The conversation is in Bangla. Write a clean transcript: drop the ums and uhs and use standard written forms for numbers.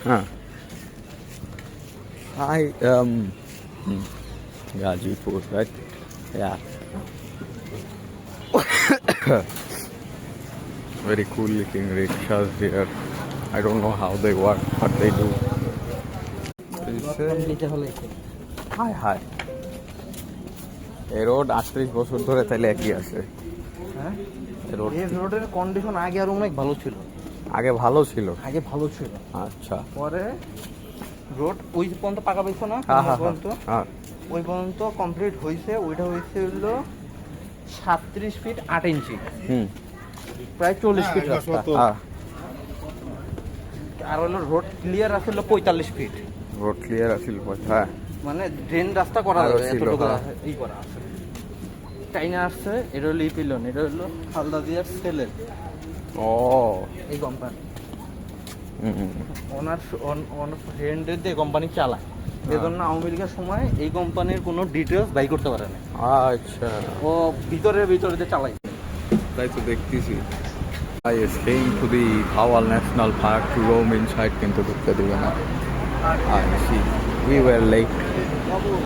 Huh. I Gazipur, right? Yeah. Very cool looking rickshaws here. I don't know how they work, but they do. হায় হায়, এই রোড 38 বছর ধরে তাহলে একই আছে। হ্যাঁ, এই রোড এই রোডের কন্ডিশন আগে আরো অনেক ভালো ছিল। আগে ভালো ছিল। আগে ভালো ছিল, আচ্ছা। পরে রোড ওই পর্যন্ত পাকা পাইছো না, হ্যাঁ হ্যাঁ পর্যন্ত হ্যাঁ। ওই পর্যন্ত কমপ্লিট হয়েছে। ওইটা হয়েছে হলো 37 ফিট 8 ইঞ্চি, হুম। প্রায় 40 ফিট রাস্তা। হ্যাঁ, আর হলো রোড ক্লিয়ার আছে হলো 45 ফিট, রোড ক্লিয়ার আছিল। হ্যাঁ, মানে ড্রেন রাস্তা করা আরো যাবে ছিল, এতটুকু হ্যাঁ। ই করা আছে। চাইনা আসছে, এটা হলো ইপিলন, এটা হলো হালদা দিয়ার সেলের ও এই কোম্পানি। হুম। ওনার ফ্রেন্ডের দিয়ে কোম্পানি চালায়, এজন্য আওয়ামী লীগের সময় এই কোম্পানির কোনো ডিটেলস বাই করতে পারে না। আচ্ছা, ও ভিতরে দিয়ে চালাই। তাই তো দেখতেছি। I is came to the Bhawal National Park to roam inside, কিন্তু ঢুকতে দিবে না। I see. We were late.